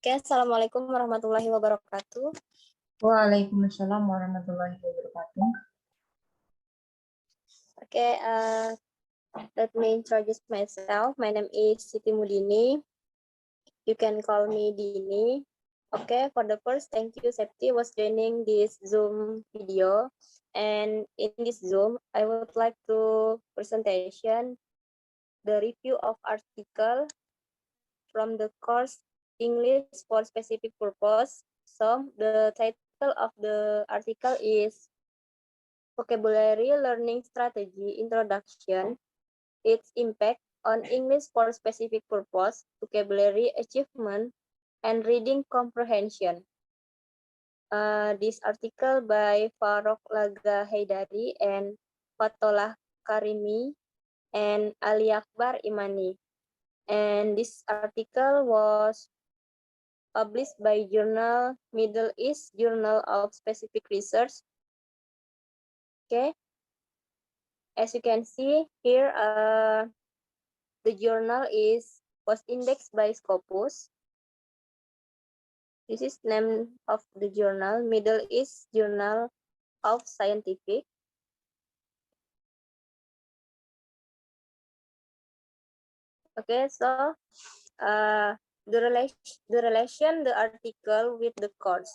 Oke, Assalamualaikum warahmatullahi wabarakatuh. Waalaikumsalam warahmatullahi wabarakatuh. Okay, let me introduce myself. My name is Siti Mudini. You can call me Dini. Okay, for the first, thank you, Septi, was joining this Zoom video. And in this Zoom, I would like to presentation the review of article from the course English for Specific Purpose. So the title of the article is Vocabulary Learning Strategy Introduction, its impact on English for Specific Purpose, vocabulary achievement, and reading comprehension. This article by Farok Laga Haidari and Fatollah Karimi and Ali Akbar Imani. And this article was published by journal Middle East Journal of Specific Research. Okay, as you can see here, the journal was indexed by Scopus. This is name of the journal, Middle East Journal of Scientific. Okay, so the article with the course.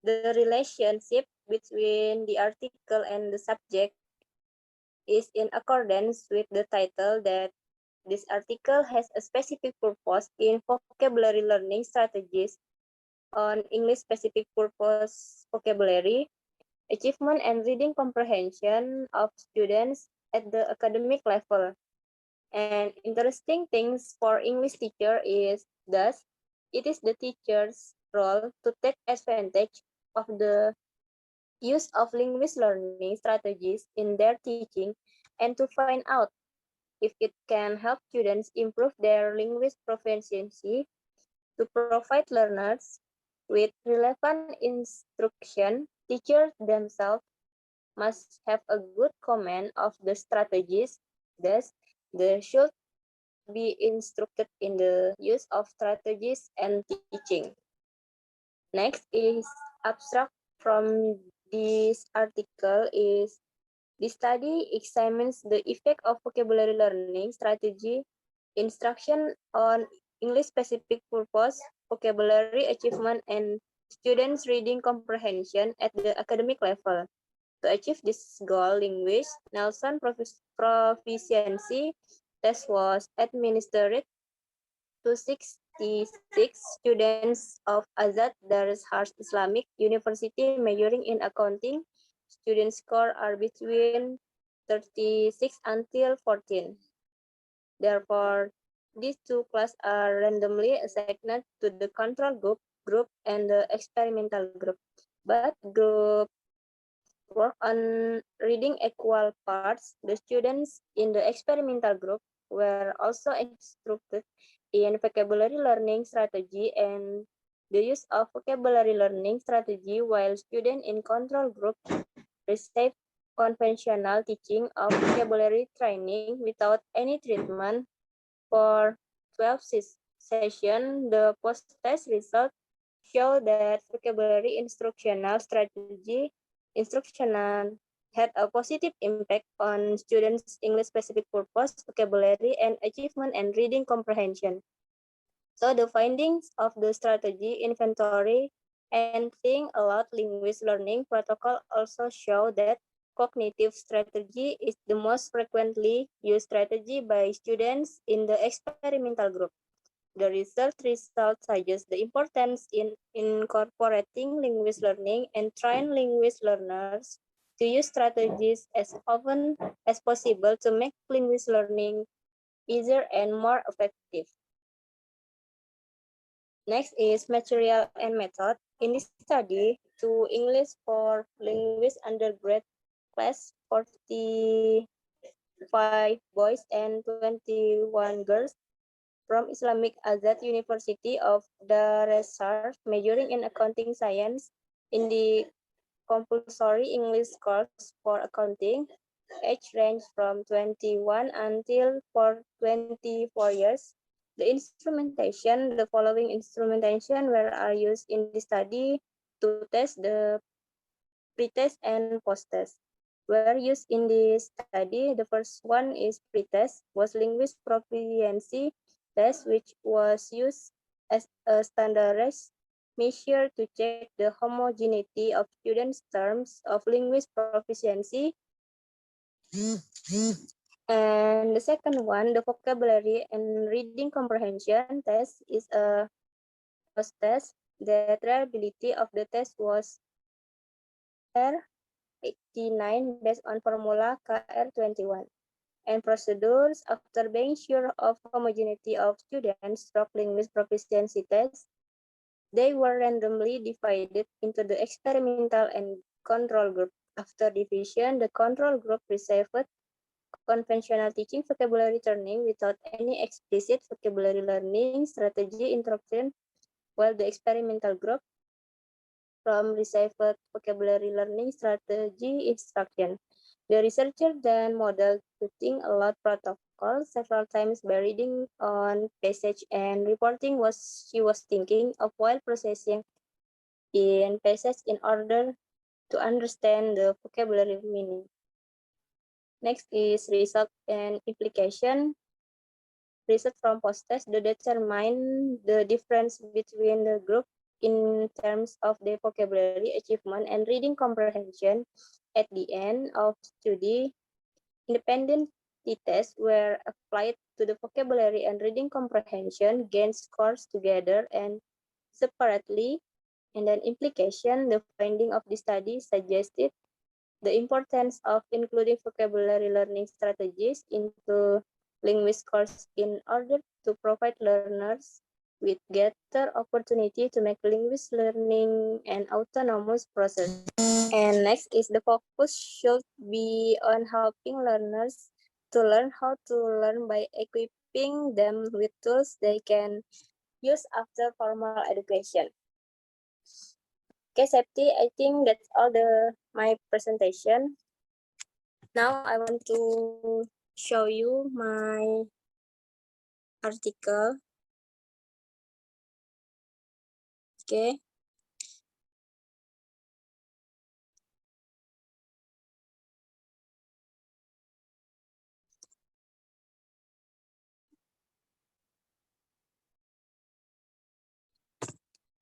The relationship between the article and the subject is in accordance with the title that this article has a specific purpose in vocabulary learning strategies on English specific purpose vocabulary, achievement and reading comprehension of students at the academic level. And interesting things for English teacher is thus, it is the teacher's role to take advantage of the use of linguist learning strategies in their teaching and to find out if it can help students improve their linguist proficiency, to provide learners with relevant instruction. Teachers themselves must have a good command of the strategies. Thus, they should be instructed in the use of strategies and teaching. Next is abstract from this article is the study examines the effect of vocabulary learning strategy instruction on English specific purpose, vocabulary achievement, and students' reading comprehension at the academic level. To achieve this goal, linguist Nelson proficiency test was administered to 66 students of Azad Darus Harsh Islamic University majoring in accounting. Student score are between 36 until 14. Therefore, these two classes are randomly assigned to the control group and the experimental group. But group work on reading equal parts. The students in the experimental group were also instructed in vocabulary learning strategy and the use of vocabulary learning strategy, while students in control group received conventional teaching of vocabulary training without any treatment for 12 sessions. The post-test results show that vocabulary instructional had a positive impact on students' English-specific purpose, vocabulary, and achievement and reading comprehension. So the findings of the strategy inventory and think aloud linguist learning protocol also show that cognitive strategy is the most frequently used strategy by students in the experimental group. The result suggests the importance in incorporating linguist learning and train linguist learners to use strategies as often as possible to make linguist learning easier and more effective. Next is material and method. In this study, to English for linguist undergrad class 45 boys and 21 girls from Islamic Azad University of Dar es Salaam, majoring in accounting science in the compulsory English course for accounting. Age range from 21 until 24 years. The instrumentation, the following instrumentation are used in the study to test the pretest and post-test. Were used in this study, the first one is pretest, was linguist proficiency test, which was used as a standardized measure to check the homogeneity of students' terms of linguist proficiency. And the second one, the vocabulary and reading comprehension test, is a post-test. The reliability of the test was R89 based on formula KR21. And procedures, after being sure of homogeneity of students struggling with proficiency tests, they were randomly divided into the experimental and control group. After division, the control group received conventional teaching vocabulary training without any explicit vocabulary learning strategy instruction, while the experimental group from received vocabulary learning strategy instruction. The researcher then modeled teaching aloud protocol several times by reading on passage and reporting what she was thinking of while processing in passage in order to understand the vocabulary meaning. Next is result and implication. Research from post-test to determine the difference between the group in terms of their vocabulary achievement and reading comprehension. At the end of study, independent tests were applied to the vocabulary and reading comprehension, gained scores together and separately, and then implication. The finding of the study suggested the importance of including vocabulary learning strategies into linguist course in order to provide learners with greater opportunity to make linguist learning an autonomous process. And next is the focus should be on helping learners to learn how to learn by equipping them with tools they can use after formal education. Okay, Septi, I think that's all my presentation. Now I want to show you my article. Okay.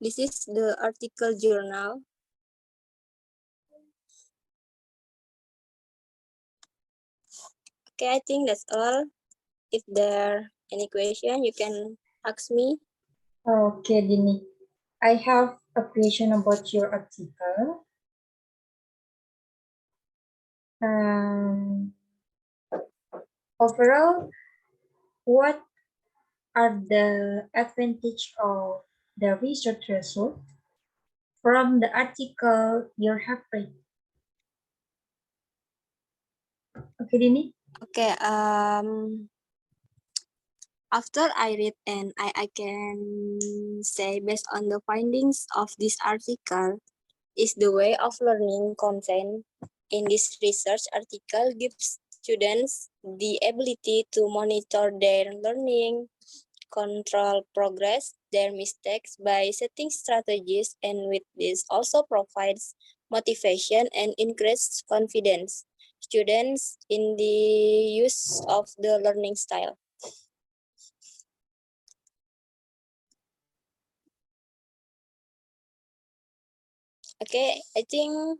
This is the article journal. Okay, I think that's all. If there are any question, you can ask me. Okay, Dini. I have a question about your article. Overall, what are the advantage of the research result from the article you have read? Okay, Dini. Okay. After I read and I can say based on the findings of this article is the way of learning content in this research article gives students the ability to monitor their learning, control progress, their mistakes by setting strategies, and with this also provides motivation and increased confidence students in the use of the learning style. Okay, I think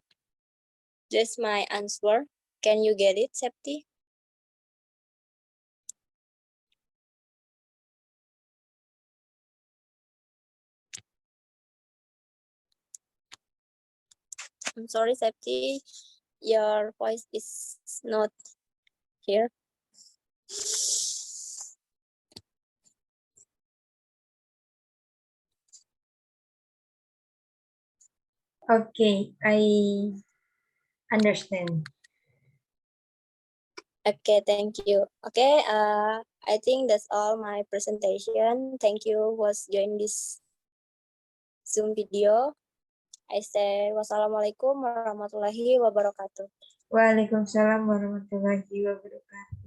that's my answer. Can you get it, Septi? I'm sorry, Septi. Your voice is not here. Okay, I understand. Okay, thank you. Okay, I think that's all my presentation. Thank you was join this Zoom video. I say wassalamualaikum warahmatullahi wabarakatuh. Waalaikumsalam warahmatullahi wabarakatuh.